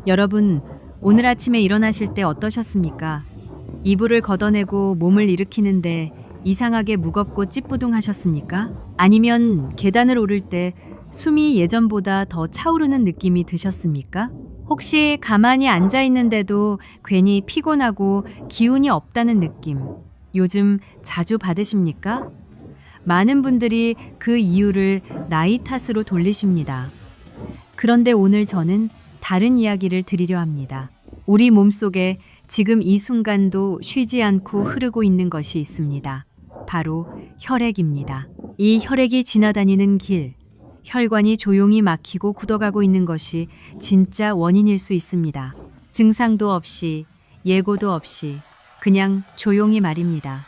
여러분, 오늘 아침에 일어나실 때 어떠셨습니까? 이불을 걷어내고 몸을 일으키는데 이상하게 무겁고 찌뿌둥하셨습니까? 아니면 계단을 오를 때 숨이 예전보다 더 차오르는 느낌이 드셨습니까? 혹시 가만히 앉아 있는데도 괜히 피곤하고 기운이 없다는 느낌, 요즘 자주 받으십니까? 많은 분들이 그 이유를 나이 탓으로 돌리십니다. 그런데 오늘 저는 다른 이야기를 드리려 합니다. 우리 몸속에 지금 이 순간도 쉬지 않고 흐르고 있는 것이 있습니다. 바로 혈액입니다. 이 혈액이 지나다니는 길, 혈관이 조용히 막히고 굳어가고 있는 것이 진짜 원인일 수 있습니다. 증상도 없이, 예고도 없이, 그냥 조용히 말입니다.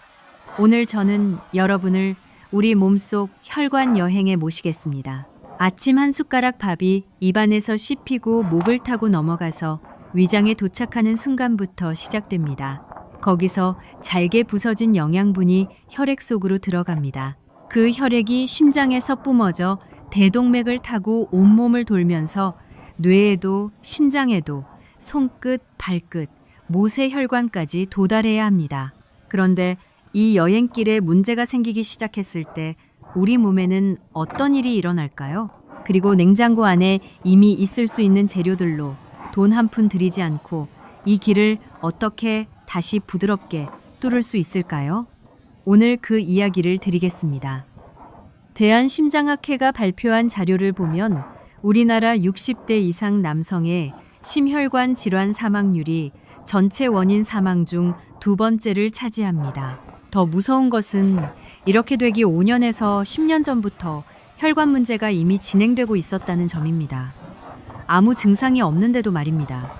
오늘 저는 여러분을 우리 몸속 혈관 여행에 모시겠습니다. 아침 한 숟가락 밥이 입안에서 씹히고 목을 타고 넘어가서 위장에 도착하는 순간부터 시작됩니다. 거기서 잘게 부서진 영양분이 혈액 속으로 들어갑니다. 그 혈액이 심장에서 뿜어져 대동맥을 타고 온몸을 돌면서 뇌에도 심장에도 손끝, 발끝, 모세혈관까지 도달해야 합니다. 그런데 이 여행길에 문제가 생기기 시작했을 때 우리 몸에는 어떤 일이 일어날까요? 그리고 냉장고 안에 이미 있을 수 있는 재료들로 돈 한 푼 들이지 않고 이 길을 어떻게 다시 부드럽게 뚫을 수 있을까요? 오늘 그 이야기를 드리겠습니다. 대한심장학회가 발표한 자료를 보면 우리나라 60대 이상 남성의 심혈관 질환 사망률이 전체 원인 사망 중 두 번째를 차지합니다. 더 무서운 것은 이렇게 되기 5년에서 10년 전부터 혈관 문제가 이미 진행되고 있었다는 점입니다. 아무 증상이 없는데도 말입니다.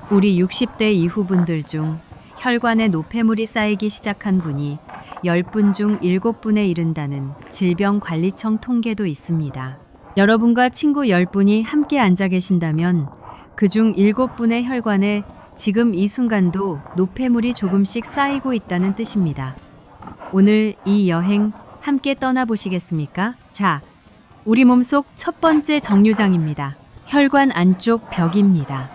우리 60대 이후 분들 중 혈관에 노폐물이 쌓이기 시작한 분이 10분 중 7분에 이른다는 질병관리청 통계도 있습니다. 여러분과 친구 10분이 함께 앉아 계신다면 그중 7분의 혈관에 지금 이 순간도 노폐물이 조금씩 쌓이고 있다는 뜻입니다. 오늘 이 여행 함께 떠나보시겠습니까? 자, 우리 몸속 첫 번째 정류장입니다. 혈관 안쪽 벽입니다.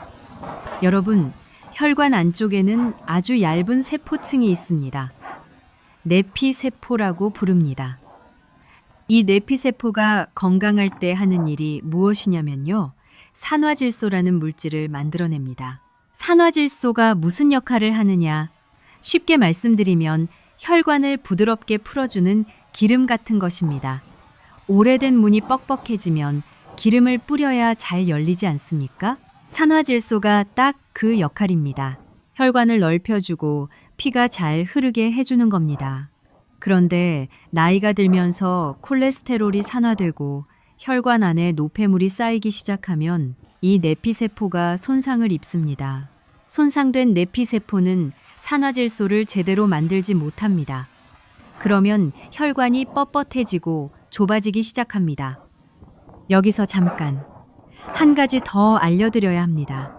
여러분, 혈관 안쪽에는 아주 얇은 세포층이 있습니다. 내피세포라고 부릅니다. 이 내피세포가 건강할 때 하는 일이 무엇이냐면요. 산화질소라는 물질을 만들어냅니다. 산화질소가 무슨 역할을 하느냐? 쉽게 말씀드리면 혈관을 부드럽게 풀어주는 기름 같은 것입니다. 오래된 문이 뻑뻑해지면 기름을 뿌려야 잘 열리지 않습니까? 산화질소가 딱 그 역할입니다. 혈관을 넓혀주고 피가 잘 흐르게 해주는 겁니다. 그런데 나이가 들면서 콜레스테롤이 산화되고 혈관 안에 노폐물이 쌓이기 시작하면 이 내피세포가 손상을 입습니다. 손상된 내피세포는 산화질소를 제대로 만들지 못합니다. 그러면 혈관이 뻣뻣해지고 좁아지기 시작합니다. 여기서 잠깐 한 가지 더 알려드려야 합니다.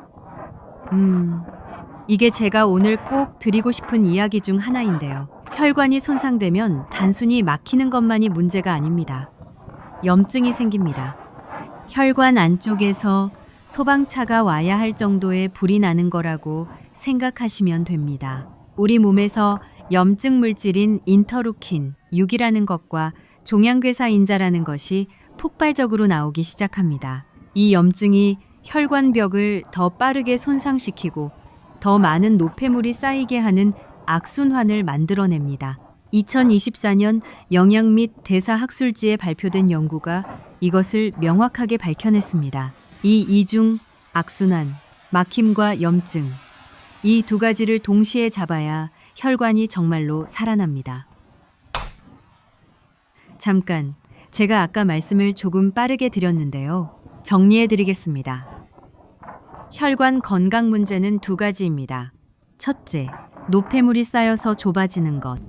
이게 제가 오늘 꼭 드리고 싶은 이야기 중 하나인데요. 혈관이 손상되면 단순히 막히는 것만이 문제가 아닙니다. 염증이 생깁니다. 혈관 안쪽에서 소방차가 와야 할 정도의 불이 나는 거라고 생각하시면 됩니다. 우리 몸에서 염증 물질인 인터루킨 6이라는 것과 종양괴사인자라는 것이 폭발적으로 나오기 시작합니다. 이 염증이 혈관벽을 더 빠르게 손상시키고 더 많은 노폐물이 쌓이게 하는 악순환을 만들어냅니다. 2024년 영양 및 대사학술지에 발표된 연구가 이것을 명확하게 밝혀냈습니다. 이 이중 악순환, 막힘과 염증, 이 두 가지를 동시에 잡아야 혈관이 정말로 살아납니다. 잠깐, 제가 아까 말씀을 조금 빠르게 드렸는데요. 정리해드리겠습니다. 혈관 건강 문제는 두 가지입니다. 첫째, 노폐물이 쌓여서 좁아지는 것.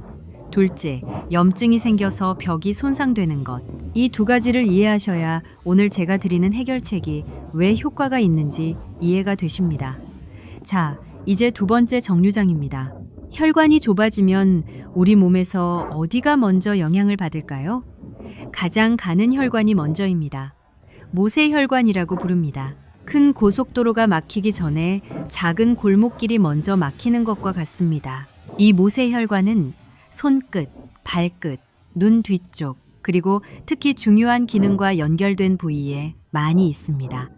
둘째, 염증이 생겨서 벽이 손상되는 것. 이 두 가지를 이해하셔야 오늘 제가 드리는 해결책이 왜 효과가 있는지 이해가 되십니다. 자, 이제 두 번째 정류장입니다. 혈관이 좁아지면 우리 몸에서 어디가 먼저 영향을 받을까요? 가장 가는 혈관이 먼저입니다. 모세혈관이라고 부릅니다. 큰 고속도로가 막히기 전에 작은 골목길이 먼저 막히는 것과 같습니다. 이 모세혈관은 손끝, 발끝, 눈 뒤쪽, 그리고 특히 중요한 기능과 연결된 부위에 많이 있습니다.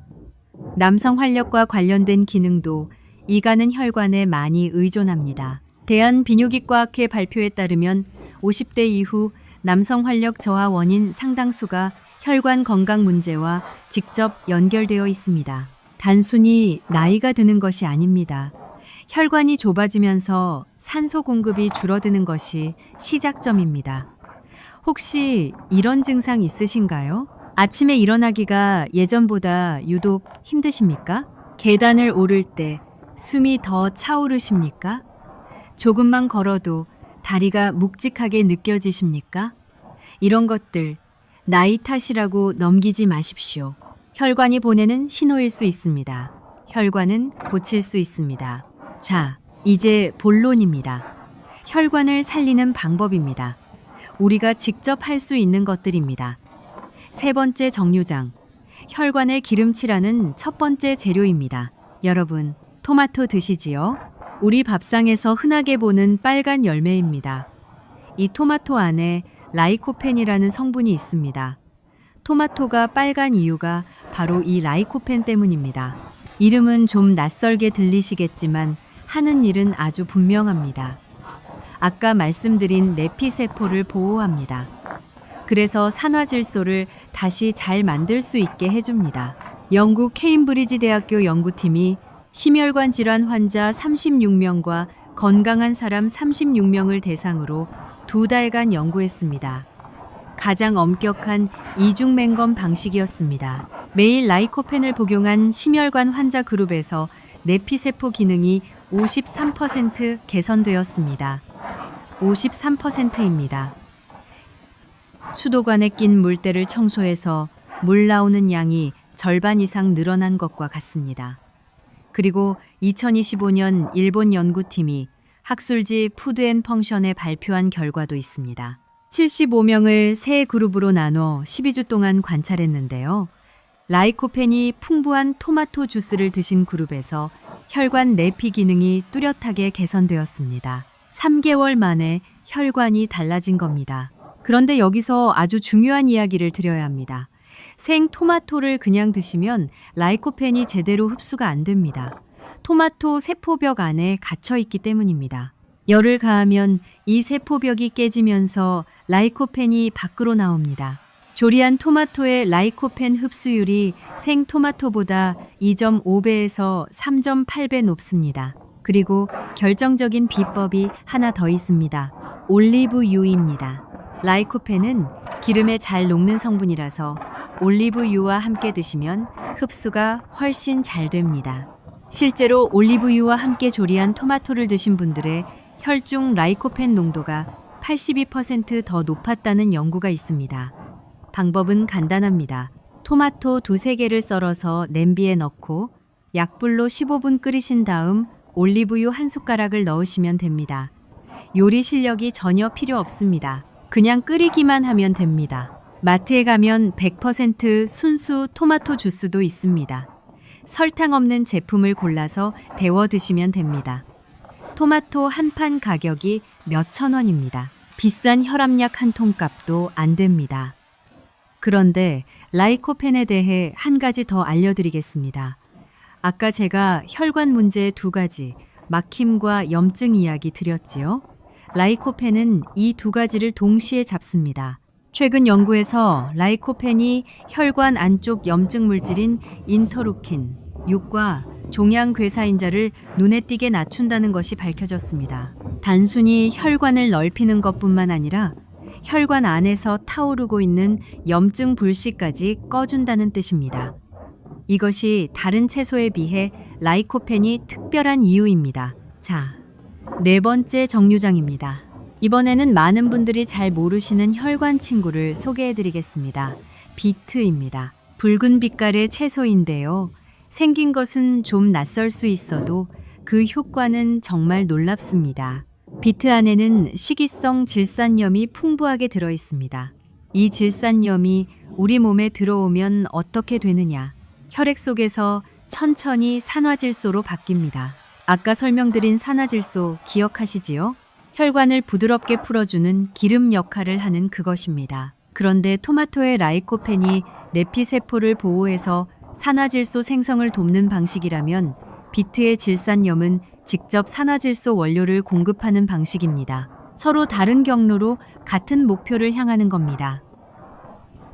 남성 활력과 관련된 기능도 이 가는 혈관에 많이 의존합니다. 대한비뇨기과학회 발표에 따르면 50대 이후 남성 활력 저하 원인 상당수가 혈관 건강 문제와 직접 연결되어 있습니다. 단순히 나이가 드는 것이 아닙니다. 혈관이 좁아지면서 산소 공급이 줄어드는 것이 시작점입니다. 혹시 이런 증상 있으신가요? 아침에 일어나기가 예전보다 유독 힘드십니까? 계단을 오를 때 숨이 더 차오르십니까? 조금만 걸어도 다리가 묵직하게 느껴지십니까? 이런 것들 나이 탓이라고 넘기지 마십시오. 혈관이 보내는 신호일 수 있습니다. 혈관은 고칠 수 있습니다. 자, 이제 본론입니다. 혈관을 살리는 방법입니다. 우리가 직접 할 수 있는 것들입니다. 세 번째 정류장, 혈관을 기름칠하는 첫 번째 재료입니다. 여러분, 토마토 드시지요? 우리 밥상에서 흔하게 보는 빨간 열매입니다. 이 토마토 안에 라이코펜이라는 성분이 있습니다. 토마토가 빨간 이유가 바로 이 라이코펜 때문입니다. 이름은 좀 낯설게 들리시겠지만 하는 일은 아주 분명합니다. 아까 말씀드린 내피세포를 보호합니다. 그래서 산화질소를 다시 잘 만들 수 있게 해줍니다. 영국 케임브리지 대학교 연구팀이 심혈관 질환 환자 36명과 건강한 사람 36명을 대상으로 2달간 연구했습니다. 가장 엄격한 이중맹검 방식이었습니다. 매일 라이코펜을 복용한 심혈관 환자 그룹에서 내피세포 기능이 53% 개선되었습니다. 53%입니다. 수도관에 낀 물때를 청소해서 물 나오는 양이 절반 이상 늘어난 것과 같습니다. 그리고 2025년 일본 연구팀이 학술지 푸드앤펑션에 발표한 결과도 있습니다. 75명을 세 그룹으로 나눠 12주 동안 관찰했는데요. 라이코펜이 풍부한 토마토 주스를 드신 그룹에서 혈관 내피 기능이 뚜렷하게 개선되었습니다. 3개월 만에 혈관이 달라진 겁니다. 그런데 여기서 아주 중요한 이야기를 드려야 합니다. 생 토마토를 그냥 드시면 라이코펜이 제대로 흡수가 안 됩니다. 토마토 세포벽 안에 갇혀 있기 때문입니다. 열을 가하면 이 세포벽이 깨지면서 라이코펜이 밖으로 나옵니다. 조리한 토마토의 라이코펜 흡수율이 생 토마토보다 2.5배에서 3.8배 높습니다. 그리고 결정적인 비법이 하나 더 있습니다. 올리브유입니다. 라이코펜은 기름에 잘 녹는 성분이라서 올리브유와 함께 드시면 흡수가 훨씬 잘 됩니다. 실제로 올리브유와 함께 조리한 토마토를 드신 분들의 혈중 라이코펜 농도가 82% 더 높았다는 연구가 있습니다. 방법은 간단합니다. 토마토 2-3개를 썰어서 냄비에 넣고 약불로 15분 끓이신 다음 올리브유 1숟가락을 넣으시면 됩니다. 요리 실력이 전혀 필요 없습니다. 그냥 끓이기만 하면 됩니다. 마트에 가면 100% 순수 토마토 주스도 있습니다. 설탕 없는 제품을 골라서 데워 드시면 됩니다. 토마토 한 판 가격이 몇천 원입니다. 비싼 혈압약 한 통 값도 안 됩니다. 그런데 라이코펜에 대해 한 가지 더 알려드리겠습니다. 아까 제가 혈관 문제 2가지, 막힘과 염증 이야기 드렸지요? 라이코펜은 이 2가지를 동시에 잡습니다. 최근 연구에서 라이코펜이 혈관 안쪽 염증 물질인 인터루킨 6과 종양괴사인자를 눈에 띄게 낮춘다는 것이 밝혀졌습니다. 단순히 혈관을 넓히는 것뿐만 아니라 혈관 안에서 타오르고 있는 염증 불씨까지 꺼준다는 뜻입니다. 이것이 다른 채소에 비해 라이코펜이 특별한 이유입니다. 자, 4번째 정류장입니다. 이번에는 많은 분들이 잘 모르시는 혈관 친구를 소개해드리겠습니다. 비트입니다. 붉은 빛깔의 채소인데요. 생긴 것은 좀 낯설 수 있어도 그 효과는 정말 놀랍습니다. 비트 안에는 식이성 질산염이 풍부하게 들어 있습니다. 이 질산염이 우리 몸에 들어오면 어떻게 되느냐? 혈액 속에서 천천히 산화질소로 바뀝니다. 아까 설명드린 산화질소 기억하시지요? 혈관을 부드럽게 풀어주는 기름 역할을 하는 그것입니다. 그런데 토마토의 라이코펜이 내피세포를 보호해서 산화질소 생성을 돕는 방식이라면 비트의 질산염은 직접 산화질소 원료를 공급하는 방식입니다. 서로 다른 경로로 같은 목표를 향하는 겁니다.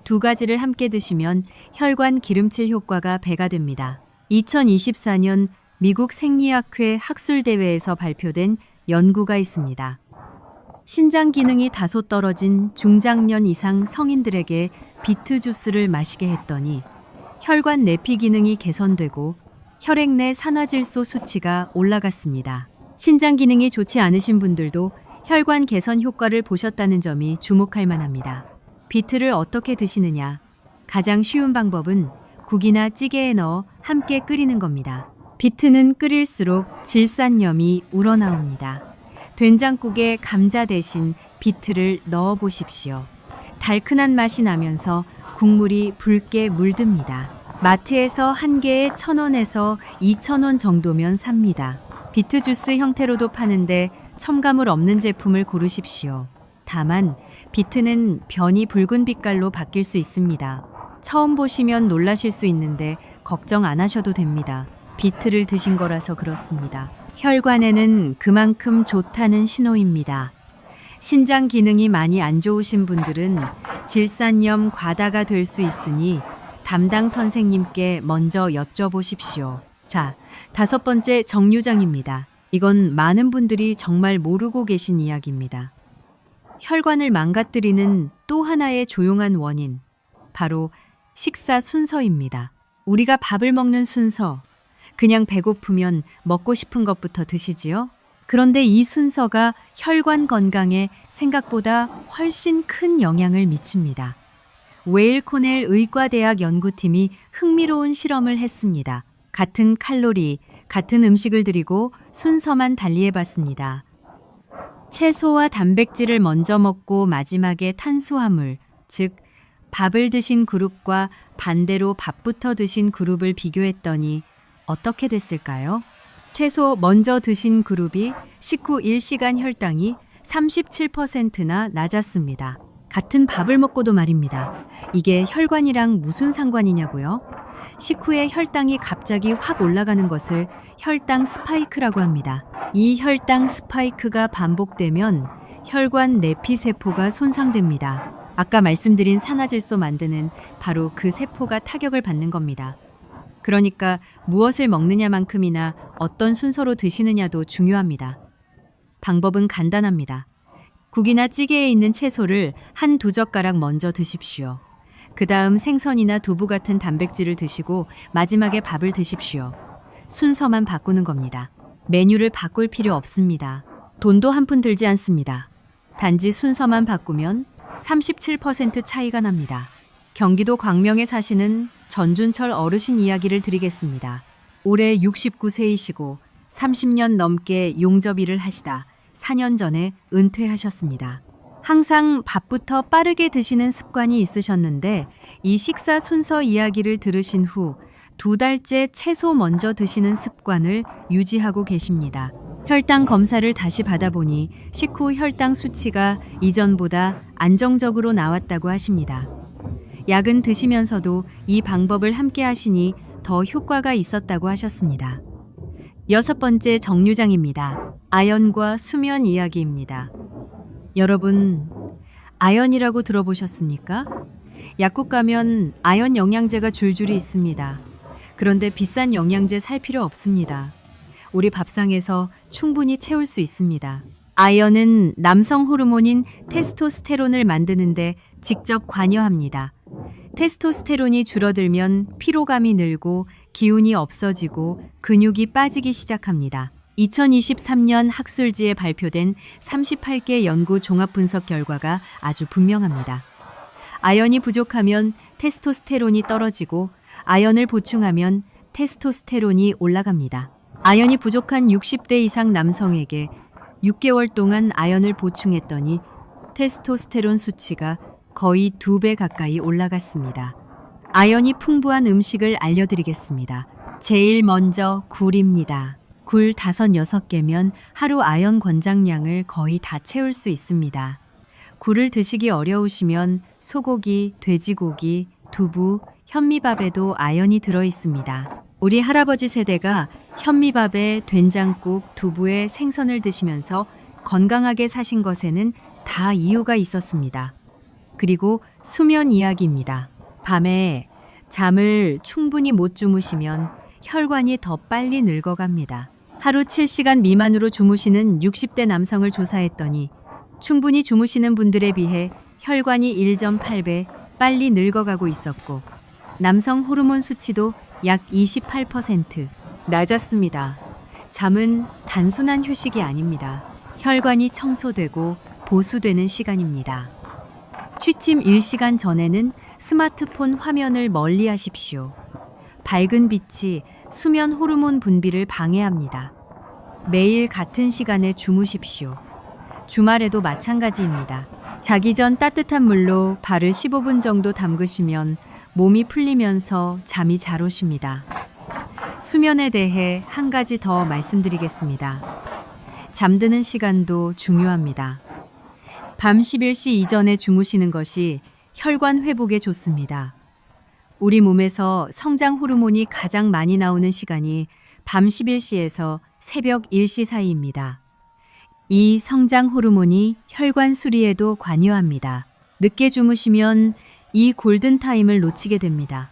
두 가지를 함께 드시면 혈관 기름칠 효과가 배가 됩니다. 2024년 미국 생리학회 학술대회에서 발표된 연구가 있습니다. 신장 기능이 다소 떨어진 중장년 이상 성인들에게 비트 주스를 마시게 했더니 혈관 내피 기능이 개선되고 혈액 내 산화질소 수치가 올라갔습니다. 신장 기능이 좋지 않으신 분들도 혈관 개선 효과를 보셨다는 점이 주목할 만합니다. 비트를 어떻게 드시느냐? 가장 쉬운 방법은 국이나 찌개에 넣어 함께 끓이는 겁니다. 비트는 끓일수록 질산염이 우러나옵니다. 된장국에 감자 대신 비트를 넣어 보십시오. 달큰한 맛이 나면서 국물이 붉게 물듭니다. 마트에서 한 개에 1,000원에서 2,000원 정도면 삽니다. 비트 주스 형태로도 파는데 첨가물 없는 제품을 고르십시오. 다만 비트는 변이 붉은 빛깔로 바뀔 수 있습니다. 처음 보시면 놀라실 수 있는데 걱정 안 하셔도 됩니다. 비트를 드신 거라서 그렇습니다. 혈관에는 그만큼 좋다는 신호입니다. 신장 기능이 많이 안 좋으신 분들은 질산염 과다가 될 수 있으니 담당 선생님께 먼저 여쭤보십시오. 자, 5번째 정류장입니다. 이건 많은 분들이 정말 모르고 계신 이야기입니다. 혈관을 망가뜨리는 또 하나의 조용한 원인, 바로 식사 순서입니다. 우리가 밥을 먹는 순서, 그냥 배고프면 먹고 싶은 것부터 드시지요? 그런데 이 순서가 혈관 건강에 생각보다 훨씬 큰 영향을 미칩니다. 웨일 코넬 의과대학 연구팀이 흥미로운 실험을 했습니다. 같은 칼로리, 같은 음식을 드리고 순서만 달리해봤습니다. 채소와 단백질을 먼저 먹고 마지막에 탄수화물, 즉 밥을 드신 그룹과 반대로 밥부터 드신 그룹을 비교했더니 어떻게 됐을까요? 채소 먼저 드신 그룹이 식후 1시간 혈당이 37%나 낮았습니다. 같은 밥을 먹고도 말입니다. 이게 혈관이랑 무슨 상관이냐고요? 식후에 혈당이 갑자기 확 올라가는 것을 혈당 스파이크라고 합니다. 이 혈당 스파이크가 반복되면 혈관 내피세포가 손상됩니다. 아까 말씀드린 산화질소 만드는 바로 그 세포가 타격을 받는 겁니다. 그러니까 무엇을 먹느냐만큼이나 어떤 순서로 드시느냐도 중요합니다. 방법은 간단합니다. 국이나 찌개에 있는 채소를 1~2젓가락 먼저 드십시오. 그 다음 생선이나 두부 같은 단백질을 드시고 마지막에 밥을 드십시오. 순서만 바꾸는 겁니다. 메뉴를 바꿀 필요 없습니다. 돈도 한 푼 들지 않습니다. 단지 순서만 바꾸면 37% 차이가 납니다. 경기도 광명에 사시는 전준철 어르신 이야기를 드리겠습니다. 올해 69세이시고 30년 넘게 용접 일을 하시다 4년 전에 은퇴하셨습니다. 항상 밥부터 빠르게 드시는 습관이 있으셨는데 이 식사 순서 이야기를 들으신 후 2달째 채소 먼저 드시는 습관을 유지하고 계십니다. 혈당 검사를 다시 받아보니 식후 혈당 수치가 이전보다 안정적으로 나왔다고 하십니다. 약은 드시면서도 이 방법을 함께 하시니 더 효과가 있었다고 하셨습니다. 6번째 정류장입니다. 아연과 수면 이야기입니다. 여러분, 아연이라고 들어보셨습니까? 약국 가면 아연 영양제가 줄줄이 있습니다. 그런데 비싼 영양제 살 필요 없습니다. 우리 밥상에서 충분히 채울 수 있습니다. 아연은 남성 호르몬인 테스토스테론을 만드는데 직접 관여합니다. 테스토스테론이 줄어들면 피로감이 늘고 기운이 없어지고 근육이 빠지기 시작합니다. 2023년 학술지에 발표된 38개 연구 종합 분석 결과가 아주 분명합니다. 아연이 부족하면 테스토스테론이 떨어지고 아연을 보충하면 테스토스테론이 올라갑니다. 아연이 부족한 60대 이상 남성에게 6개월 동안 아연을 보충했더니 테스토스테론 수치가 거의 2배 가까이 올라갔습니다. 아연이 풍부한 음식을 알려드리겠습니다. 제일 먼저 굴입니다. 굴 5, 6개면 하루 아연 권장량을 거의 다 채울 수 있습니다. 굴을 드시기 어려우시면 소고기, 돼지고기, 두부, 현미밥에도 아연이 들어 있습니다. 우리 할아버지 세대가 현미밥에 된장국, 두부에 생선을 드시면서 건강하게 사신 것에는 다 이유가 있었습니다. 그리고 수면 이야기입니다. 밤에 잠을 충분히 못 주무시면 혈관이 더 빨리 늙어갑니다. 하루 7시간 미만으로 주무시는 60대 남성을 조사했더니 충분히 주무시는 분들에 비해 혈관이 1.8배 빨리 늙어가고 있었고 남성 호르몬 수치도 약 28% 낮았습니다. 잠은 단순한 휴식이 아닙니다. 혈관이 청소되고 보수되는 시간입니다. 취침 1시간 전에는 스마트폰 화면을 멀리 하십시오. 밝은 빛이 수면 호르몬 분비를 방해합니다. 매일 같은 시간에 주무십시오. 주말에도 마찬가지입니다. 자기 전 따뜻한 물로 발을 15분 정도 담그시면 몸이 풀리면서 잠이 잘 오십니다. 수면에 대해 한 가지 더 말씀드리겠습니다. 잠드는 시간도 중요합니다. 밤 11시 이전에 주무시는 것이 혈관 회복에 좋습니다. 우리 몸에서 성장 호르몬이 가장 많이 나오는 시간이 밤 11시에서 새벽 1시 사이입니다. 이 성장 호르몬이 혈관 수리에도 관여합니다. 늦게 주무시면 이 골든타임을 놓치게 됩니다.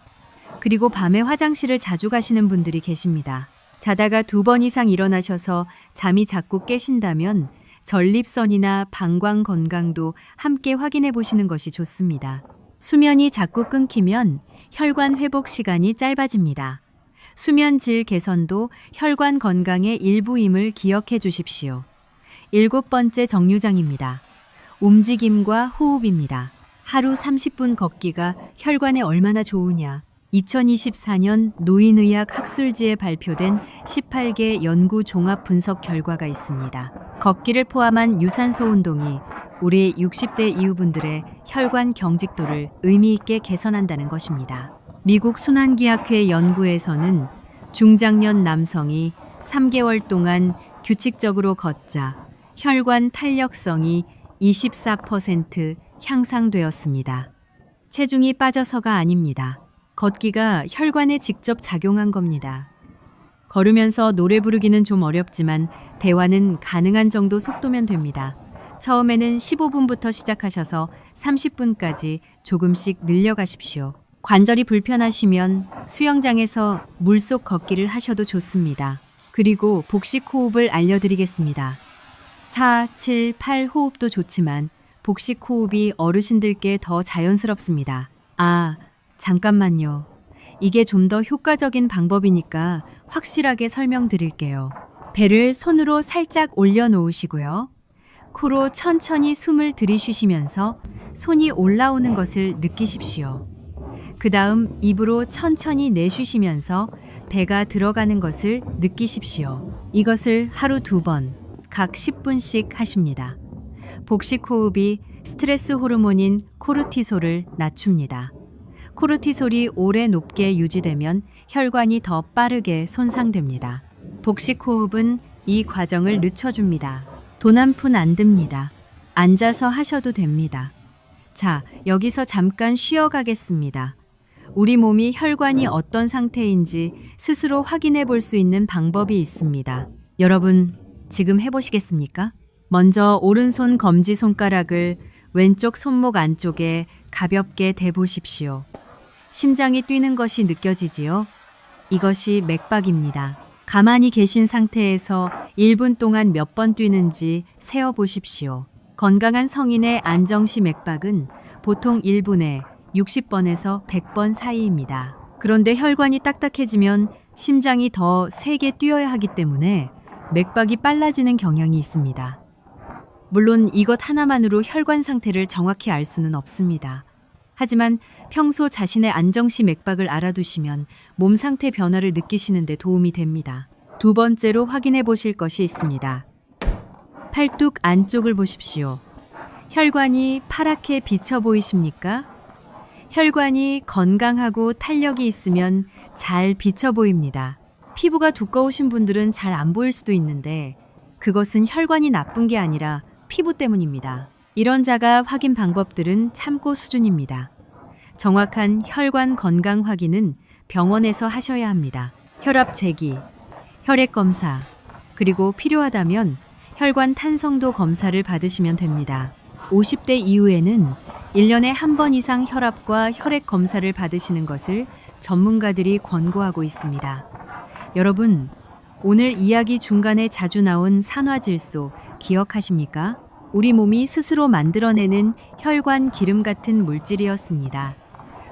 그리고 밤에 화장실을 자주 가시는 분들이 계십니다. 자다가 2번 이상 일어나셔서 잠이 자꾸 깨신다면 전립선이나 방광 건강도 함께 확인해 보시는 것이 좋습니다. 수면이 자꾸 끊기면 혈관 회복 시간이 짧아집니다. 수면 질 개선도 혈관 건강의 일부임을 기억해 주십시오. 7번째 정류장입니다. 움직임과 호흡입니다. 하루 30분 걷기가 혈관에 얼마나 좋으냐. 2024년 노인의학 학술지에 발표된 18개 연구 종합 분석 결과가 있습니다. 걷기를 포함한 유산소 운동이 우리 60대 이후분들의 혈관 경직도를 의미 있게 개선한다는 것입니다. 미국 순환기학회 연구에서는 중장년 남성이 3개월 동안 규칙적으로 걷자 혈관 탄력성이 24% 향상되었습니다. 체중이 빠져서가 아닙니다. 걷기가 혈관에 직접 작용한 겁니다. 걸으면서 노래 부르기는 좀 어렵지만 대화는 가능한 정도 속도면 됩니다. 처음에는 15분부터 시작하셔서 30분까지 조금씩 늘려가십시오. 관절이 불편하시면 수영장에서 물속 걷기를 하셔도 좋습니다. 그리고 복식 호흡을 알려드리겠습니다. 4, 7, 8 호흡도 좋지만 복식 호흡이 어르신들께 더 자연스럽습니다. 잠깐만요. 이게 좀 더 효과적인 방법이니까 확실하게 설명드릴게요. 배를 손으로 살짝 올려놓으시고요. 코로 천천히 숨을 들이쉬시면서 손이 올라오는 것을 느끼십시오. 그 다음 입으로 천천히 내쉬시면서 배가 들어가는 것을 느끼십시오. 이것을 하루 2번, 각 10분씩 하십니다. 복식 호흡이 스트레스 호르몬인 코르티솔을 낮춥니다. 코르티솔이 오래 높게 유지되면 혈관이 더 빠르게 손상됩니다. 복식 호흡은 이 과정을 늦춰줍니다. 돈 한 푼 안 듭니다. 앉아서 하셔도 됩니다. 자, 여기서 잠깐 쉬어가겠습니다. 우리 몸이 혈관이 어떤 상태인지 스스로 확인해 볼 수 있는 방법이 있습니다. 여러분, 지금 해보시겠습니까? 먼저 오른손 검지손가락을 왼쪽 손목 안쪽에 가볍게 대보십시오. 심장이 뛰는 것이 느껴지지요? 이것이 맥박입니다. 가만히 계신 상태에서 1분 동안 몇 번 뛰는지 세어보십시오. 건강한 성인의 안정시 맥박은 보통 1분에 60번에서 100번 사이입니다. 그런데 혈관이 딱딱해지면 심장이 더 세게 뛰어야 하기 때문에 맥박이 빨라지는 경향이 있습니다. 물론 이것 하나만으로 혈관 상태를 정확히 알 수는 없습니다. 하지만 평소 자신의 안정시 맥박을 알아두시면 몸 상태 변화를 느끼시는 데 도움이 됩니다. 2번째로 확인해 보실 것이 있습니다. 팔뚝 안쪽을 보십시오. 혈관이 파랗게 비쳐 보이십니까? 혈관이 건강하고 탄력이 있으면 잘 비쳐 보입니다. 피부가 두꺼우신 분들은 잘 안 보일 수도 있는데 그것은 혈관이 나쁜 게 아니라 피부 때문입니다. 이런 자가 확인 방법들은 참고 수준입니다. 정확한 혈관 건강 확인은 병원에서 하셔야 합니다. 혈압 재기, 혈액 검사, 그리고 필요하다면 혈관 탄성도 검사를 받으시면 됩니다. 50대 이후에는 1년에 한 번 이상 혈압과 혈액 검사를 받으시는 것을 전문가들이 권고하고 있습니다. 여러분, 오늘 이야기 중간에 자주 나온 산화질소 기억하십니까? 우리 몸이 스스로 만들어내는 혈관 기름 같은 물질이었습니다.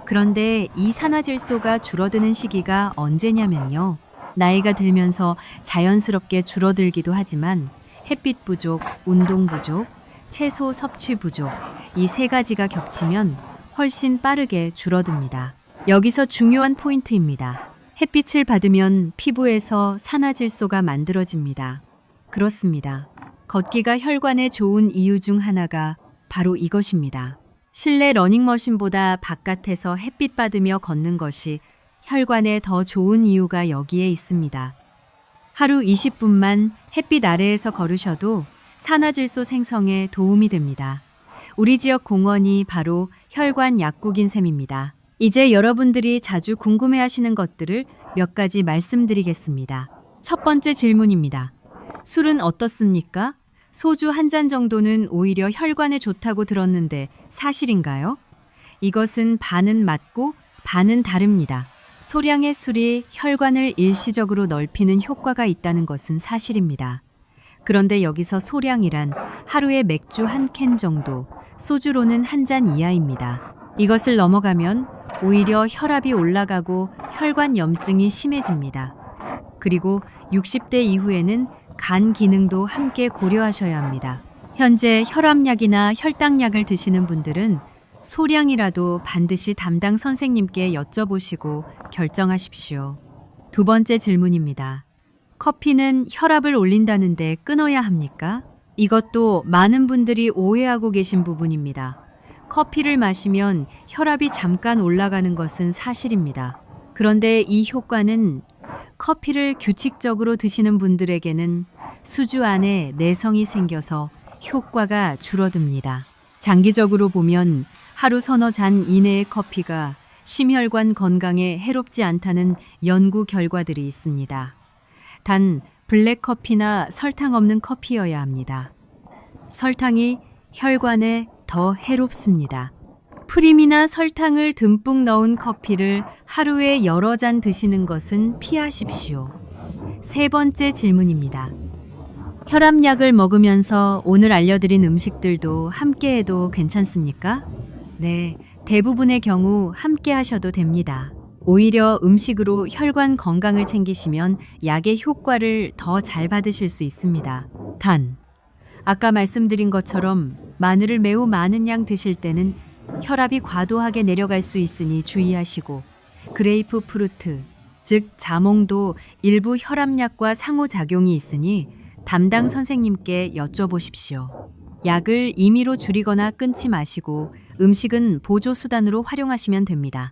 그런데 이 산화질소가 줄어드는 시기가 언제냐면요. 나이가 들면서 자연스럽게 줄어들기도 하지만 햇빛 부족, 운동 부족, 채소 섭취 부족, 이 세 가지가 겹치면 훨씬 빠르게 줄어듭니다. 여기서 중요한 포인트입니다. 햇빛을 받으면 피부에서 산화질소가 만들어집니다. 그렇습니다. 걷기가 혈관에 좋은 이유 중 하나가 바로 이것입니다. 실내 러닝머신보다 바깥에서 햇빛 받으며 걷는 것이 혈관에 더 좋은 이유가 여기에 있습니다. 하루 20분만 햇빛 아래에서 걸으셔도 산화질소 생성에 도움이 됩니다. 우리 지역 공원이 바로 혈관 약국인 셈입니다. 이제 여러분들이 자주 궁금해하시는 것들을 몇 가지 말씀드리겠습니다. 첫 번째 질문입니다. 술은 어떻습니까? 소주 한 잔 정도는 오히려 혈관에 좋다고 들었는데 사실인가요? 이것은 반은 맞고 반은 다릅니다. 소량의 술이 혈관을 일시적으로 넓히는 효과가 있다는 것은 사실입니다. 그런데 여기서 소량이란 하루에 맥주 한 캔 정도, 소주로는 한 잔 이하입니다. 이것을 넘어가면 오히려 혈압이 올라가고 혈관 염증이 심해집니다. 그리고 60대 이후에는 간 기능도 함께 고려하셔야 합니다. 현재 혈압약이나 혈당약을 드시는 분들은 소량이라도 반드시 담당 선생님께 여쭤보시고 결정하십시오. 두 번째 질문입니다. 커피는 혈압을 올린다는데 끊어야 합니까? 이것도 많은 분들이 오해하고 계신 부분입니다. 커피를 마시면 혈압이 잠깐 올라가는 것은 사실입니다. 그런데 이 효과는 커피를 규칙적으로 드시는 분들에게는 수주 안에 내성이 생겨서 효과가 줄어듭니다. 장기적으로 보면 하루 서너 잔 이내의 커피가 심혈관 건강에 해롭지 않다는 연구 결과들이 있습니다. 단 블랙커피나 설탕 없는 커피여야 합니다. 설탕이 혈관에 더 해롭습니다. 프림이나 설탕을 듬뿍 넣은 커피를 하루에 여러 잔 드시는 것은 피하십시오. 세 번째 질문입니다. 혈압약을 먹으면서 오늘 알려드린 음식들도 함께 해도 괜찮습니까? 네, 대부분의 경우 함께 하셔도 됩니다. 오히려 음식으로 혈관 건강을 챙기시면 약의 효과를 더 잘 받으실 수 있습니다. 단, 아까 말씀드린 것처럼 마늘을 매우 많은 양 드실 때는 혈압이 과도하게 내려갈 수 있으니 주의하시고, 그레이프 프루트, 즉 자몽도 일부 혈압약과 상호작용이 있으니 담당 선생님께 여쭤보십시오. 약을 임의로 줄이거나 끊지 마시고 음식은 보조수단으로 활용하시면 됩니다.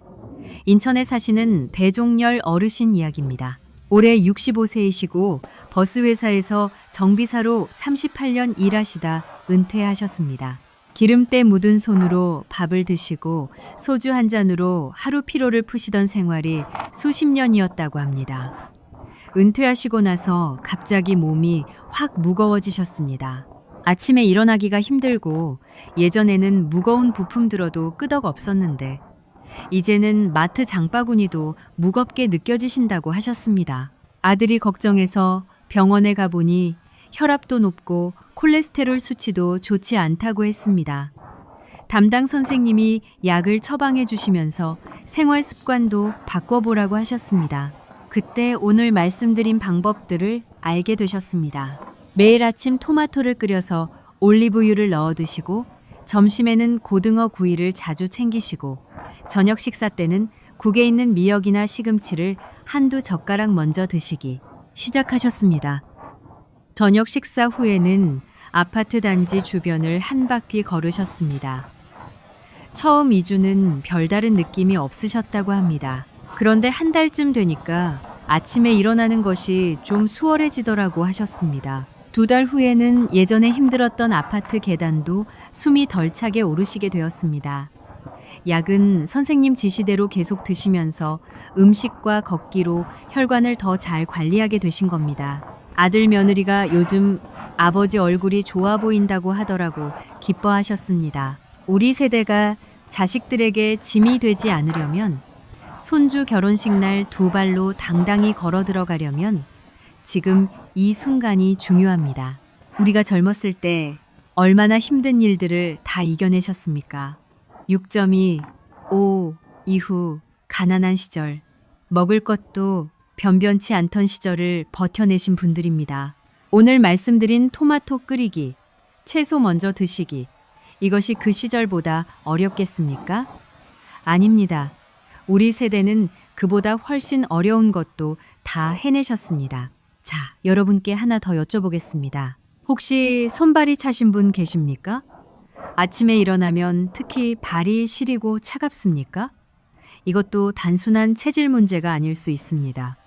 인천에 사시는 배종열 어르신 이야기입니다. 올해 65세이시고 버스회사에서 정비사로 38년 일하시다 은퇴하셨습니다. 기름때 묻은 손으로 밥을 드시고 소주 한 잔으로 하루 피로를 푸시던 생활이 수십 년이었다고 합니다. 은퇴하시고 나서 갑자기 몸이 확 무거워지셨습니다. 아침에 일어나기가 힘들고 예전에는 무거운 부품 들어도 끄덕 없었는데 이제는 마트 장바구니도 무겁게 느껴지신다고 하셨습니다. 아들이 걱정해서 병원에 가보니 혈압도 높고 콜레스테롤 수치도 좋지 않다고 했습니다. 담당 선생님이 약을 처방해 주시면서 생활 습관도 바꿔보라고 하셨습니다. 그때 오늘 말씀드린 방법들을 알게 되셨습니다. 매일 아침 토마토를 끓여서 올리브유를 넣어 드시고 점심에는 고등어 구이를 자주 챙기시고 저녁 식사 때는 국에 있는 미역이나 시금치를 한두 젓가락 먼저 드시기 시작하셨습니다. 저녁 식사 후에는 아파트 단지 주변을 한 바퀴 걸으셨습니다. 처음 2주는 별다른 느낌이 없으셨다고 합니다. 그런데 한 달쯤 되니까 아침에 일어나는 것이 좀 수월해지더라고 하셨습니다. 2달 후에는 예전에 힘들었던 아파트 계단도 숨이 덜 차게 오르시게 되었습니다. 약은 선생님 지시대로 계속 드시면서 음식과 걷기로 혈관을 더 잘 관리하게 되신 겁니다. 아들 며느리가 요즘 아버지 얼굴이 좋아 보인다고 하더라고 기뻐하셨습니다. 우리 세대가 자식들에게 짐이 되지 않으려면, 손주 결혼식 날 2발로 당당히 걸어 들어가려면 지금 이 순간이 중요합니다. 우리가 젊었을 때 얼마나 힘든 일들을 다 이겨내셨습니까? 6.2, 5 이후 가난한 시절, 먹을 것도 변변치 않던 시절을 버텨내신 분들입니다. 오늘 말씀드린 토마토 끓이기, 채소 먼저 드시기, 이것이 그 시절보다 어렵겠습니까? 아닙니다. 우리 세대는 그보다 훨씬 어려운 것도 다 해내셨습니다. 자, 여러분께 하나 더 여쭤보겠습니다. 혹시 손발이 차신 분 계십니까? 아침에 일어나면 특히 발이 시리고 차갑습니까? 이것도 단순한 체질 문제가 아닐 수 있습니다.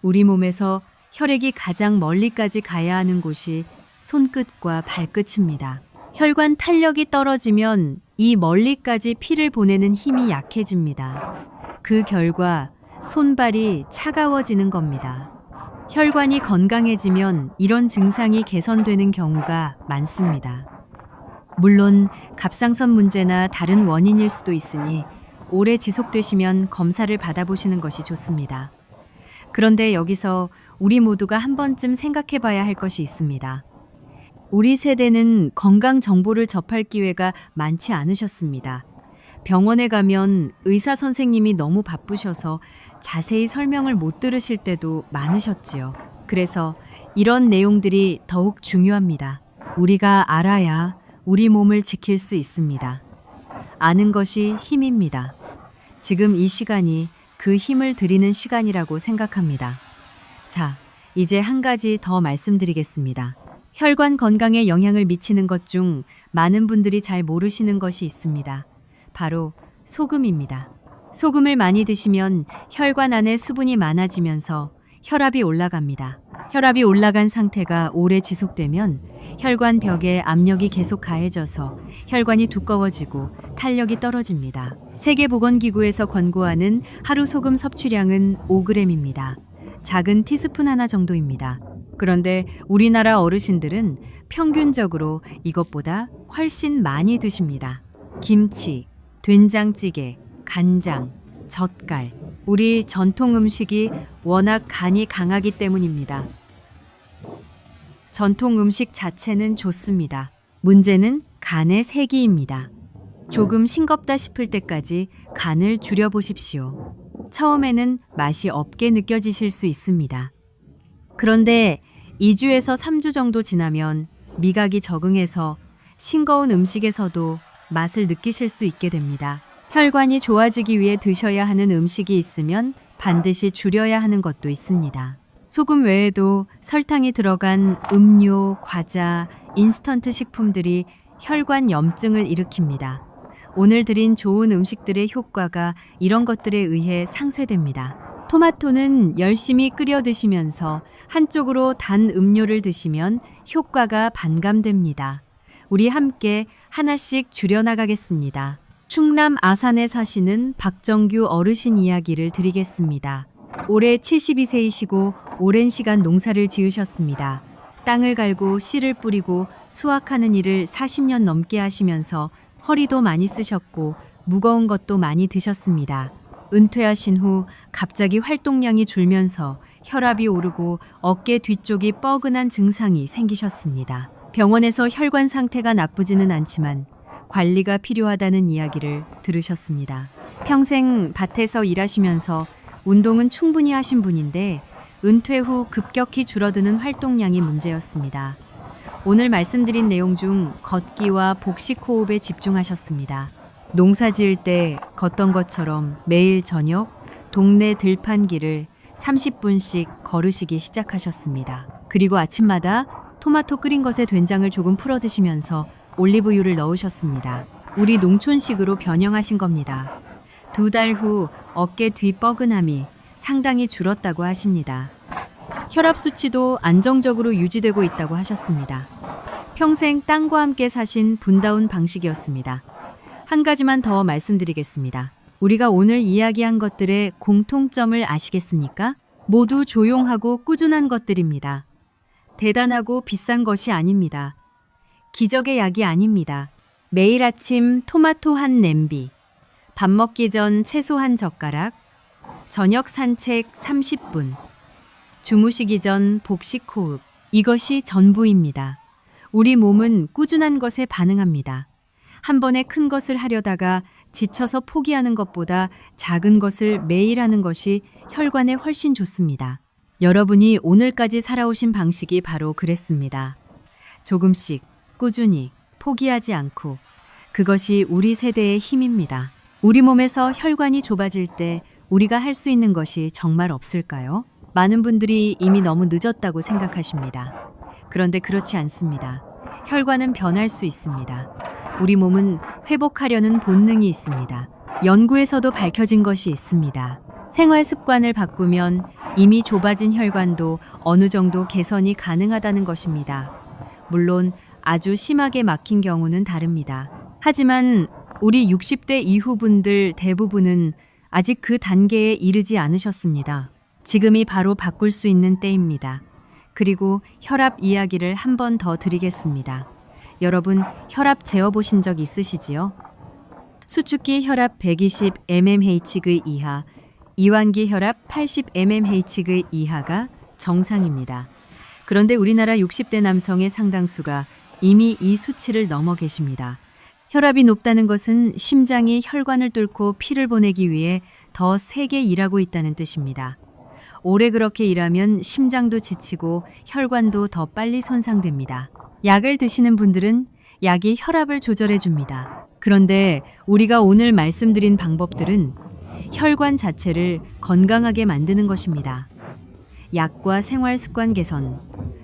우리 몸에서 혈액이 가장 멀리까지 가야 하는 곳이 손끝과 발끝입니다. 혈관 탄력이 떨어지면 이 멀리까지 피를 보내는 힘이 약해집니다. 그 결과 손발이 차가워지는 겁니다. 혈관이 건강해지면 이런 증상이 개선되는 경우가 많습니다. 물론 갑상선 문제나 다른 원인일 수도 있으니 오래 지속되시면 검사를 받아보시는 것이 좋습니다. 그런데 여기서 우리 모두가 한 번쯤 생각해 봐야 할 것이 있습니다. 우리 세대는 건강 정보를 접할 기회가 많지 않으셨습니다. 병원에 가면 의사 선생님이 너무 바쁘셔서 자세히 설명을 못 들으실 때도 많으셨지요. 그래서 이런 내용들이 더욱 중요합니다. 우리가 알아야 우리 몸을 지킬 수 있습니다. 아는 것이 힘입니다. 지금 이 시간이 그 힘을 드리는 시간이라고 생각합니다. 자, 이제 한 가지 더 말씀드리겠습니다. 혈관 건강에 영향을 미치는 것 중 많은 분들이 잘 모르시는 것이 있습니다. 바로 소금입니다. 소금을 많이 드시면 혈관 안에 수분이 많아지면서 혈압이 올라갑니다. 혈압이 올라간 상태가 오래 지속되면 혈관 벽에 압력이 계속 가해져서 혈관이 두꺼워지고 탄력이 떨어집니다. 세계보건기구에서 권고하는 하루 소금 섭취량은 5g입니다. 작은 티스푼 하나 정도입니다. 그런데 우리나라 어르신들은 평균적으로 이것보다 훨씬 많이 드십니다. 김치, 된장찌개, 간장, 젓갈, 우리 전통 음식이 워낙 간이 강하기 때문입니다. 전통 음식 자체는 좋습니다. 문제는 간의 세기입니다. 조금 싱겁다 싶을 때까지 간을 줄여보십시오. 처음에는 맛이 없게 느껴지실 수 있습니다. 그런데 2주에서 3주 정도 지나면 미각이 적응해서 싱거운 음식에서도 맛을 느끼실 수 있게 됩니다. 혈관이 좋아지기 위해 드셔야 하는 음식이 있으면 반드시 줄여야 하는 것도 있습니다. 소금 외에도 설탕이 들어간 음료, 과자, 인스턴트 식품들이 혈관 염증을 일으킵니다. 오늘 드린 좋은 음식들의 효과가 이런 것들에 의해 상쇄됩니다. 토마토는 열심히 끓여 드시면서 한쪽으로 단 음료를 드시면 효과가 반감됩니다. 우리 함께 하나씩 줄여나가겠습니다. 충남 아산에 사시는 박정규 어르신 이야기를 드리겠습니다. 올해 72세이시고 오랜 시간 농사를 지으셨습니다. 땅을 갈고 씨를 뿌리고 수확하는 일을 40년 넘게 하시면서 허리도 많이 쓰셨고 무거운 것도 많이 드셨습니다. 은퇴하신 후 갑자기 활동량이 줄면서 혈압이 오르고 어깨 뒤쪽이 뻐근한 증상이 생기셨습니다. 병원에서 혈관 상태가 나쁘지는 않지만 관리가 필요하다는 이야기를 들으셨습니다. 평생 밭에서 일하시면서 운동은 충분히 하신 분인데 은퇴 후 급격히 줄어드는 활동량이 문제였습니다. 오늘 말씀드린 내용 중 걷기와 복식 호흡에 집중하셨습니다. 농사 지을 때 걷던 것처럼 매일 저녁 동네 들판길을 30분씩 걸으시기 시작하셨습니다. 그리고 아침마다 토마토 끓인 것에 된장을 조금 풀어 드시면서 올리브유를 넣으셨습니다. 우리 농촌식으로 변형하신 겁니다. 2달 후 어깨 뒤 뻐근함이 상당히 줄었다고 하십니다. 혈압 수치도 안정적으로 유지되고 있다고 하셨습니다. 평생 땅과 함께 사신 분다운 방식이었습니다. 한 가지만 더 말씀드리겠습니다. 우리가 오늘 이야기한 것들의 공통점을 아시겠습니까? 모두 조용하고 꾸준한 것들입니다. 대단하고 비싼 것이 아닙니다. 기적의 약이 아닙니다. 매일 아침 토마토 한 냄비, 밥 먹기 전 채소 한 젓가락, 저녁 산책 30분, 주무시기 전 복식 호흡. 이것이 전부입니다. 우리 몸은 꾸준한 것에 반응합니다. 한 번에 큰 것을 하려다가 지쳐서 포기하는 것보다 작은 것을 매일 하는 것이 혈관에 훨씬 좋습니다. 여러분이 오늘까지 살아오신 방식이 바로 그랬습니다. 조금씩 꾸준히 포기하지 않고, 그것이 우리 세대의 힘입니다. 우리 몸에서 혈관이 좁아질 때 우리가 할 수 있는 것이 정말 없을까요? 많은 분들이 이미 너무 늦었다고 생각하십니다. 그런데 그렇지 않습니다. 혈관은 변할 수 있습니다. 우리 몸은 회복하려는 본능이 있습니다. 연구에서도 밝혀진 것이 있습니다. 생활 습관을 바꾸면 이미 좁아진 혈관도 어느 정도 개선이 가능하다는 것입니다. 물론 아주 심하게 막힌 경우는 다릅니다. 하지만 우리 60대 이후 분들 대부분은 아직 그 단계에 이르지 않으셨습니다. 지금이 바로 바꿀 수 있는 때입니다. 그리고 혈압 이야기를 한 번 더 드리겠습니다. 여러분, 혈압 재어보신 적 있으시지요? 수축기 혈압 120 mmHg 이하, 이완기 혈압 80 mmHg 이하가 정상입니다. 그런데 우리나라 60대 남성의 상당수가 이미 이 수치를 넘어 계십니다. 혈압이 높다는 것은 심장이 혈관을 뚫고 피를 보내기 위해 더 세게 일하고 있다는 뜻입니다. 오래 그렇게 일하면 심장도 지치고 혈관도 더 빨리 손상됩니다. 약을 드시는 분들은 약이 혈압을 조절해 줍니다. 그런데 우리가 오늘 말씀드린 방법들은 혈관 자체를 건강하게 만드는 것입니다. 약과 생활 습관 개선,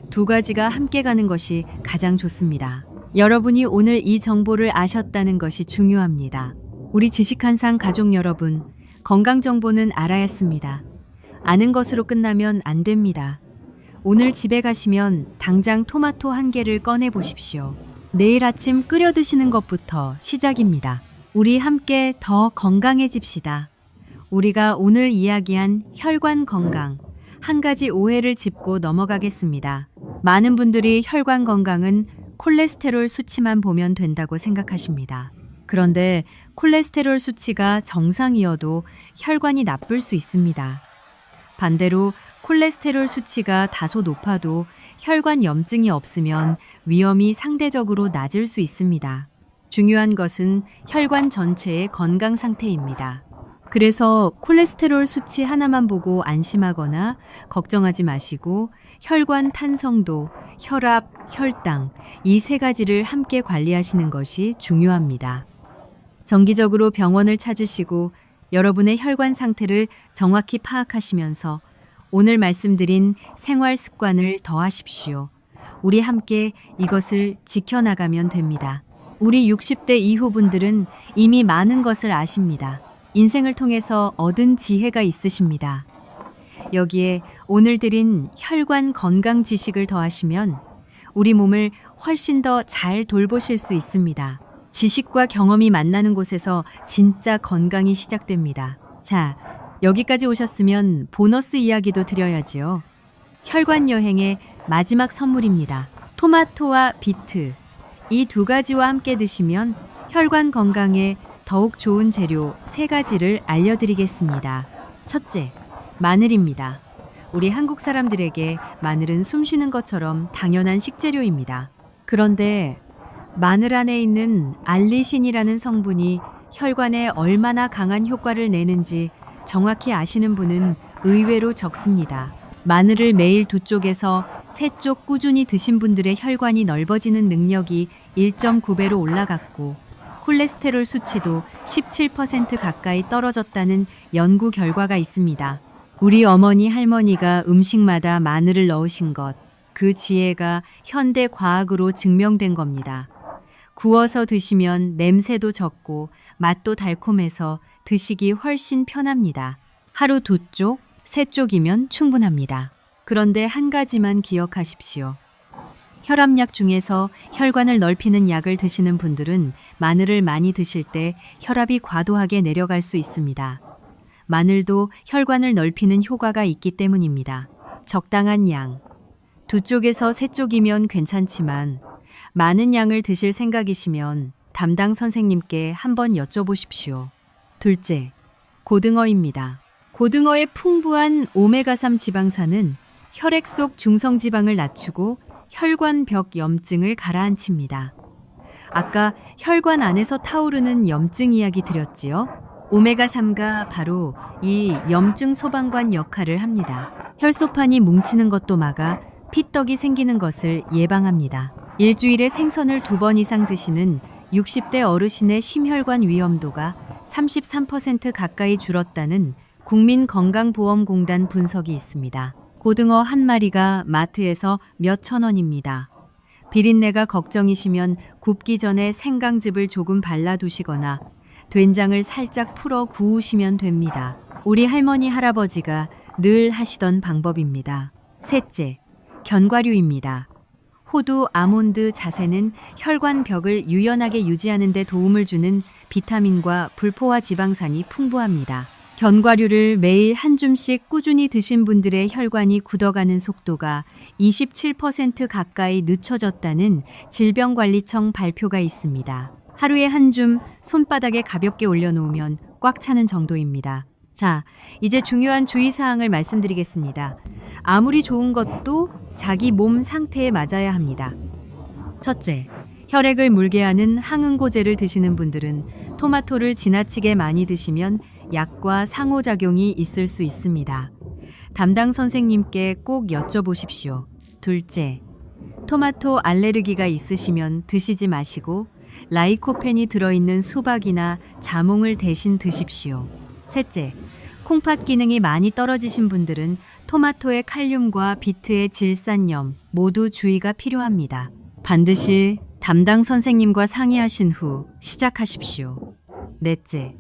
두 가지가 함께 가는 것이 가장 좋습니다. 여러분이 오늘 이 정보를 아셨다는 것이 중요합니다. 우리 지식한상 가족 여러분, 건강 정보는 알아야 습니다. 아는 것으로 끝나면 안 됩니다. 오늘 집에 가시면 당장 토마토 한 개를 꺼내 보십시오. 내일 아침 끓여 드시는 것부터 시작입니다. 우리 함께 더 건강해집시다. 우리가 오늘 이야기한 혈관 건강, 한 가지 오해를 짚고 넘어가겠습니다. 많은 분들이 혈관 건강은 콜레스테롤 수치만 보면 된다고 생각하십니다. 그런데 콜레스테롤 수치가 정상이어도 혈관이 나쁠 수 있습니다. 반대로 콜레스테롤 수치가 다소 높아도 혈관 염증이 없으면 위험이 상대적으로 낮을 수 있습니다. 중요한 것은 혈관 전체의 건강 상태입니다. 그래서 콜레스테롤 수치 하나만 보고 안심하거나 걱정하지 마시고 혈관 탄성도, 혈압, 혈당 이 세 가지를 함께 관리하시는 것이 중요합니다. 정기적으로 병원을 찾으시고 여러분의 혈관 상태를 정확히 파악하시면서 오늘 말씀드린 생활 습관을 더하십시오. 우리 함께 이것을 지켜나가면 됩니다. 우리 60대 이후 분들은 이미 많은 것을 아십니다. 인생을 통해서 얻은 지혜가 있으십니다. 여기에 오늘 드린 혈관 건강 지식을 더하시면 우리 몸을 훨씬 더 잘 돌보실 수 있습니다. 지식과 경험이 만나는 곳에서 진짜 건강이 시작됩니다. 자, 여기까지 오셨으면 보너스 이야기도 드려야지요. 혈관 여행의 마지막 선물입니다. 토마토와 비트. 이 두 가지와 함께 드시면 혈관 건강에 더욱 좋은 재료 세 가지를 알려드리겠습니다. 첫째, 마늘입니다. 우리 한국 사람들에게 마늘은 숨 쉬는 것처럼 당연한 식재료입니다. 그런데 마늘 안에 있는 알리신이라는 성분이 혈관에 얼마나 강한 효과를 내는지 정확히 아시는 분은 의외로 적습니다. 마늘을 매일 두 쪽에서 세 쪽 꾸준히 드신 분들의 혈관이 넓어지는 능력이 1.9배로 올라갔고 콜레스테롤 수치도 17% 가까이 떨어졌다는 연구 결과가 있습니다. 우리 어머니 할머니가 음식마다 마늘을 넣으신 것, 그 지혜가 현대 과학으로 증명된 겁니다. 구워서 드시면 냄새도 적고 맛도 달콤해서 드시기 훨씬 편합니다. 하루 두 쪽, 세 쪽이면 충분합니다. 그런데 한 가지만 기억하십시오. 혈압약 중에서 혈관을 넓히는 약을 드시는 분들은 마늘을 많이 드실 때 혈압이 과도하게 내려갈 수 있습니다. 마늘도 혈관을 넓히는 효과가 있기 때문입니다. 적당한 양. 두 쪽에서 세 쪽이면 괜찮지만 많은 양을 드실 생각이시면 담당 선생님께 한번 여쭤보십시오. 둘째, 고등어입니다. 고등어의 풍부한 오메가3 지방산은 혈액 속 중성지방을 낮추고 혈관벽 염증을 가라앉힙니다. 아까 혈관 안에서 타오르는 염증 이야기 드렸지요? 오메가3가 바로 이 염증 소방관 역할을 합니다. 혈소판이 뭉치는 것도 막아 피떡이 생기는 것을 예방합니다. 일주일에 생선을 2번 이상 드시는 60대 어르신의 심혈관 위험도가 33% 가까이 줄었다는 국민건강보험공단 분석이 있습니다. 고등어 한 마리가 마트에서 몇천 원입니다. 비린내가 걱정이시면 굽기 전에 생강즙을 조금 발라두시거나 된장을 살짝 풀어 구우시면 됩니다. 우리 할머니 할아버지가 늘 하시던 방법입니다. 셋째, 견과류입니다. 호두, 아몬드, 자세는 혈관벽을 유연하게 유지하는 데 도움을 주는 비타민과 불포화 지방산이 풍부합니다. 견과류를 매일 한 줌씩 꾸준히 드신 분들의 혈관이 굳어가는 속도가 27% 가까이 늦춰졌다는 질병관리청 발표가 있습니다. 하루에 한 줌 손바닥에 가볍게 올려놓으면 꽉 차는 정도입니다. 자, 이제 중요한 주의사항을 말씀드리겠습니다. 아무리 좋은 것도 자기 몸 상태에 맞아야 합니다. 첫째, 혈액을 물게 하는 항응고제를 드시는 분들은 토마토를 지나치게 많이 드시면 약과 상호작용이 있을 수 있습니다. 담당 선생님께 꼭 여쭤보십시오. 둘째, 토마토 알레르기가 있으시면 드시지 마시고 라이코펜이 들어있는 수박이나 자몽을 대신 드십시오. 셋째, 콩팥 기능이 많이 떨어지신 분들은 토마토의 칼륨과 비트의 질산염 모두 주의가 필요합니다. 반드시 담당 선생님과 상의하신 후 시작하십시오. 넷째,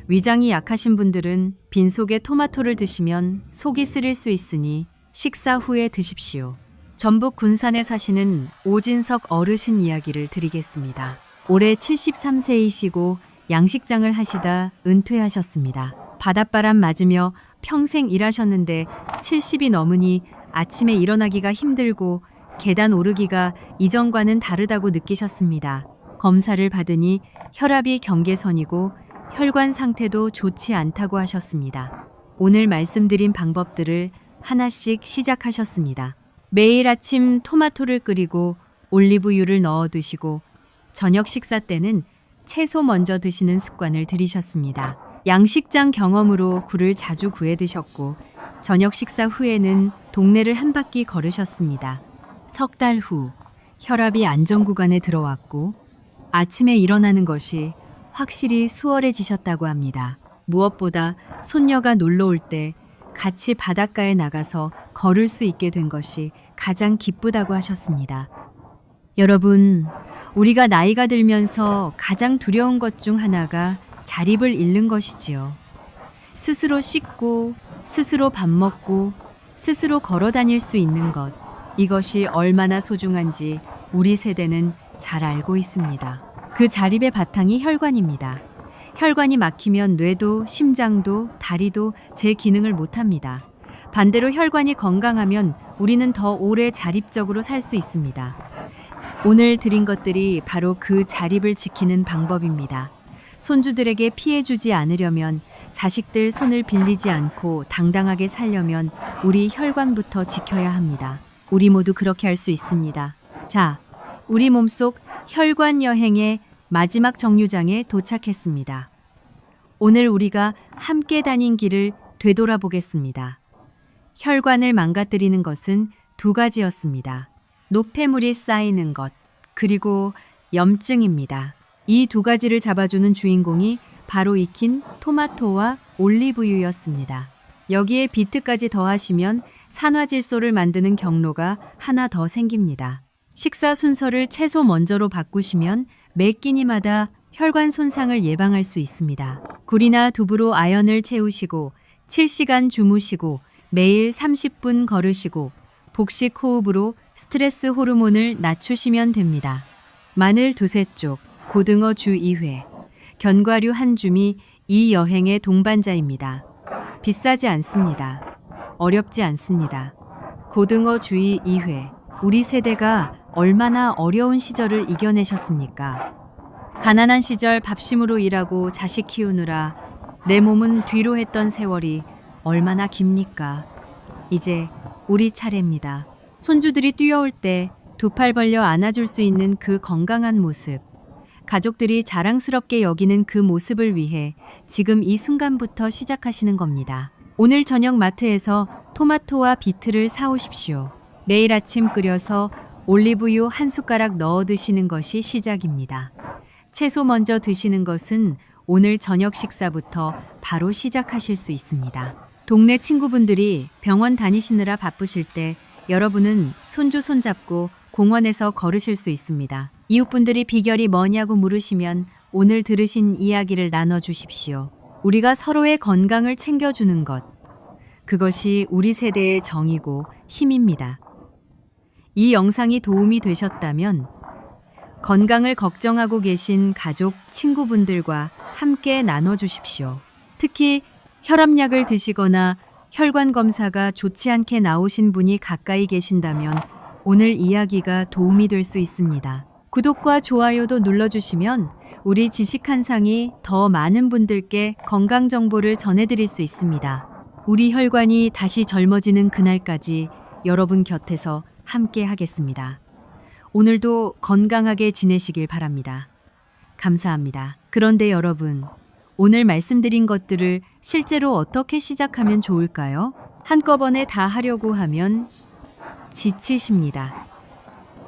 위장이 약하신 분들은 빈속에 토마토를 드시면 속이 쓰릴 수 있으니 식사 후에 드십시오. 전북 군산에 사시는 오진석 어르신 이야기를 드리겠습니다. 올해 73세이시고 양식장을 하시다 은퇴하셨습니다. 바닷바람 맞으며 평생 일하셨는데 70이 넘으니 아침에 일어나기가 힘들고 계단 오르기가 이전과는 다르다고 느끼셨습니다. 검사를 받으니 혈압이 경계선이고 혈관 상태도 좋지 않다고 하셨습니다. 오늘 말씀드린 방법들을 하나씩 시작하셨습니다. 매일 아침 토마토를 끓이고 올리브유를 넣어 드시고 저녁 식사 때는 채소 먼저 드시는 습관을 들이셨습니다. 양식장 경험으로 굴을 자주 구해 드셨고 저녁 식사 후에는 동네를 한 바퀴 걸으셨습니다. 석 달 후 혈압이 안정 구간에 들어왔고 아침에 일어나는 것이 확실히 수월해지셨다고 합니다. 무엇보다 손녀가 놀러 올 때 같이 바닷가에 나가서 걸을 수 있게 된 것이 가장 기쁘다고 하셨습니다. 여러분, 우리가 나이가 들면서 가장 두려운 것 중 하나가 자립을 잃는 것이지요. 스스로 씻고, 스스로 밥 먹고, 스스로 걸어 다닐 수 있는 것, 이것이 얼마나 소중한지 우리 세대는 잘 알고 있습니다. 그 자립의 바탕이 혈관입니다. 혈관이 막히면 뇌도, 심장도, 다리도 제 기능을 못합니다. 반대로 혈관이 건강하면 우리는 더 오래 자립적으로 살 수 있습니다. 오늘 드린 것들이 바로 그 자립을 지키는 방법입니다. 손주들에게 피해 주지 않으려면, 자식들 손을 빌리지 않고 당당하게 살려면 우리 혈관부터 지켜야 합니다. 우리 모두 그렇게 할 수 있습니다. 자, 우리 몸속 혈관 여행의 마지막 정류장에 도착했습니다. 오늘 우리가 함께 다닌 길을 되돌아보겠습니다. 혈관을 망가뜨리는 것은 두 가지였습니다. 노폐물이 쌓이는 것, 그리고 염증입니다. 이 두 가지를 잡아주는 주인공이 바로 익힌 토마토와 올리브유였습니다. 여기에 비트까지 더하시면 산화질소를 만드는 경로가 하나 더 생깁니다. 식사 순서를 채소 먼저로 바꾸시면 매 끼니마다 혈관 손상을 예방할 수 있습니다. 굴이나 두부로 아연을 채우시고 7시간 주무시고 매일 30분 걸으시고 복식 호흡으로 스트레스 호르몬을 낮추시면 됩니다. 마늘 두세 쪽, 고등어 주 2회, 견과류 한 줌이 이 여행의 동반자입니다. 비싸지 않습니다. 어렵지 않습니다. 고등어 주의 2회. 우리 세대가 얼마나 어려운 시절을 이겨내셨습니까? 가난한 시절 밥심으로 일하고 자식 키우느라 내 몸은 뒤로 했던 세월이 얼마나 깁니까? 이제 우리 차례입니다. 손주들이 뛰어올 때 두 팔 벌려 안아줄 수 있는 그 건강한 모습, 가족들이 자랑스럽게 여기는 그 모습을 위해 지금 이 순간부터 시작하시는 겁니다. 오늘 저녁 마트에서 토마토와 비트를 사오십시오. 내일 아침 끓여서 올리브유 한 숟가락 넣어 드시는 것이 시작입니다. 채소 먼저 드시는 것은 오늘 저녁 식사부터 바로 시작하실 수 있습니다. 동네 친구분들이 병원 다니시느라 바쁘실 때 여러분은 손주 손잡고 공원에서 걸으실 수 있습니다. 이웃분들이 비결이 뭐냐고 물으시면 오늘 들으신 이야기를 나눠주십시오. 우리가 서로의 건강을 챙겨주는 것, 그것이 우리 세대의 정이고 힘입니다. 이 영상이 도움이 되셨다면 건강을 걱정하고 계신 가족, 친구분들과 함께 나눠주십시오. 특히 혈압약을 드시거나 혈관 검사가 좋지 않게 나오신 분이 가까이 계신다면 오늘 이야기가 도움이 될 수 있습니다. 구독과 좋아요도 눌러주시면 우리 지식한상이 더 많은 분들께 건강 정보를 전해드릴 수 있습니다. 우리 혈관이 다시 젊어지는 그날까지 여러분 곁에서 함께 하겠습니다. 오늘도 건강하게 지내시길 바랍니다. 감사합니다. 그런데 여러분, 오늘 말씀드린 것들을 실제로 어떻게 시작하면 좋을까요? 한꺼번에 다 하려고 하면 지치십니다.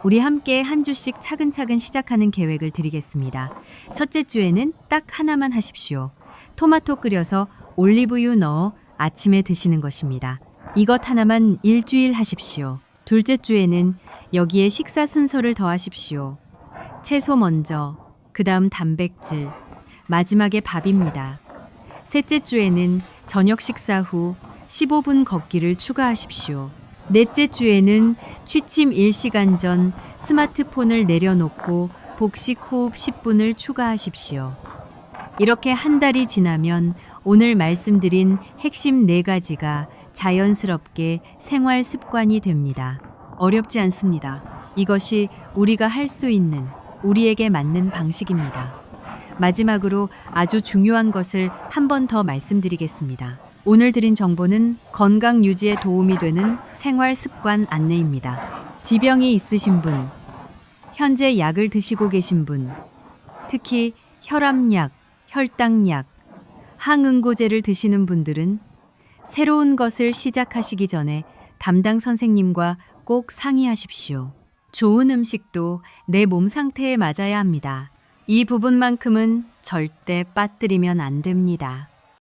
우리 함께 한 주씩 차근차근 시작하는 계획을 드리겠습니다. 첫째 주에는 딱 하나만 하십시오. 토마토 끓여서 올리브유 넣어 아침에 드시는 것입니다. 이것 하나만 일주일 하십시오. 둘째 주에는 여기에 식사 순서를 더하십시오. 채소 먼저, 그 다음 단백질, 마지막에 밥입니다. 셋째 주에는 저녁 식사 후 15분 걷기를 추가하십시오. 넷째 주에는 취침 1시간 전 스마트폰을 내려놓고 복식 호흡 10분을 추가하십시오. 이렇게 한 달이 지나면 오늘 말씀드린 핵심 4가지가 자연스럽게 생활 습관이 됩니다. 어렵지 않습니다. 이것이 우리가 할 수 있는, 우리에게 맞는 방식입니다. 마지막으로 아주 중요한 것을 한 번 더 말씀드리겠습니다. 오늘 드린 정보는 건강 유지에 도움이 되는 생활 습관 안내입니다. 지병이 있으신 분, 현재 약을 드시고 계신 분, 특히 혈압약, 혈당약, 항응고제를 드시는 분들은 새로운 것을 시작하시기 전에 담당 선생님과 꼭 상의하십시오. 좋은 음식도 내 몸 상태에 맞아야 합니다. 이 부분만큼은 절대 빠뜨리면 안 됩니다.